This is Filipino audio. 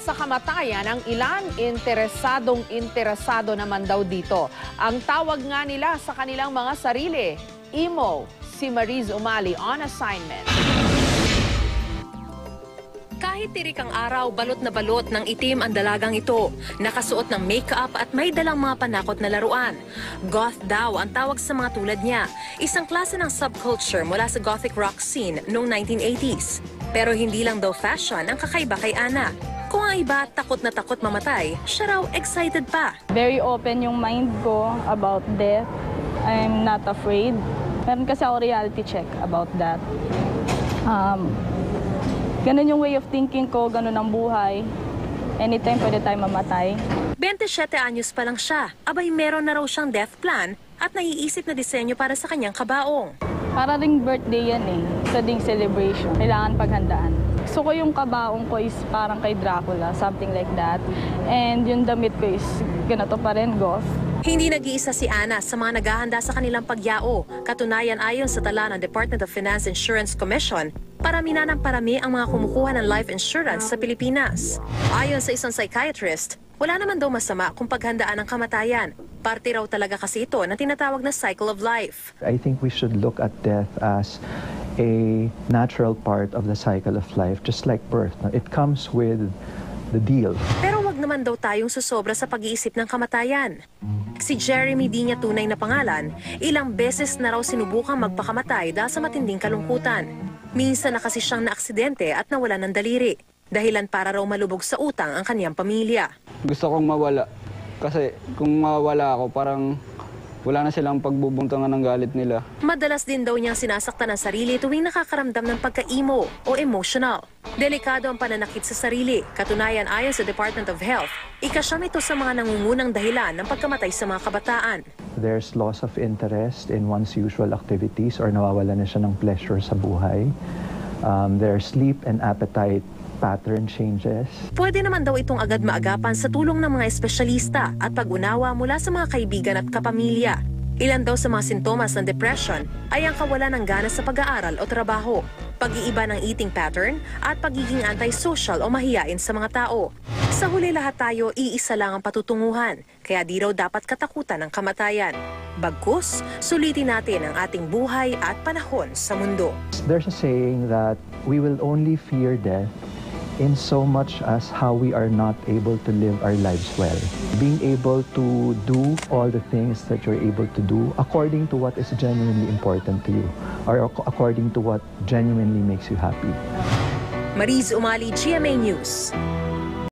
sa kamatayan ang ilan, interesado naman daw dito. Ang tawag nga nila sa kanilang mga sarili, emo. Si Mariz Umali on assignment. Kahit tirik ang araw, balot na balot ng itim ang dalagang ito. Nakasuot ng make-up at may dalang mga panakot na laruan. Goth daw ang tawag sa mga tulad niya. Isang klase ng subculture mula sa gothic rock scene noong 1980s. Pero hindi lang daw fashion ang kakaiba kay Ana. Kung ang iba takot na takot mamatay, siya raw excited pa. Very open yung mind ko about death. I'm not afraid. Meron kasi ako reality check about that. Ganun yung way of thinking ko, ganun ang buhay. Anytime pwede tayo mamatay. 27 anyos pa lang siya. Abay meron na raw siyang death plan at naiisip na disenyo para sa kanyang kabaong. Para ring birthday yan eh. Isa ding celebration. Kailangan paghandaan. Gusto ko yung kabaong ko is parang kay Dracula, something like that. And yung damit ko is ganito pa rin, goth. Hindi nag-iisa si Ana sa mga naghahanda sa kanilang pagyao. Katunayan ayon sa tala ng Department of Finance Insurance Commission, parami na ng parami ang mga kumukuha ng life insurance sa Pilipinas. Ayon sa isang psychiatrist, wala naman daw masama kung paghandaan ang kamatayan. Parte raw talaga kasi ito na tinatawag na cycle of life. I think we should look at death as a natural part of the cycle of life, just like birth. It comes with the deal. Pero wag naman daw tayong susobra sa pag-iisip ng kamatayan. Si Jeremy di niya tunay na pangalan, ilang beses na raw sinubukang magpakamatay dahil sa matinding kalungkutan. Minsan na kasi siyang naaksidente at nawala ng daliri. Dahilan para raw malubog sa utang ang kanyang pamilya. Gusto kong mawala. Kasi kung mawala ako, parang wala na silang pagbubuntangan ng galit nila. Madalas din daw niyang sinasaktan ang sarili tuwing nakakaramdam ng pagka-emo o emotional. Delikado ang pananakit sa sarili. Katunayan ayon sa Department of Health, ika-siyam ito sa mga nangungunang dahilan ng pagkamatay sa mga kabataan. There's loss of interest in one's usual activities or nawawala na siya ng pleasure sa buhay. There's sleep and appetite pattern changes. Pwede naman daw itong agad maagapan sa tulong ng mga espesyalista at pag-unawa mula sa mga kaibigan at kapamilya. Ilan daw sa mga sintomas ng depression ay ang kawalan ng gana sa pag-aaral o trabaho, pag-iiba ng eating pattern at pagiging antisocial o mahiyain sa mga tao. Sa huli lahat tayo, iisa lang ang patutunguhan, kaya di raw dapat katakutan ng kamatayan. Bagkus, sulitin natin ang ating buhay at panahon sa mundo. There's a saying that we will only fear death in so much as how we are not able to live our lives well. Being able to do all the things that you're able to do according to what is genuinely important to you or according to what genuinely makes you happy. Mariz Umali, GMA News.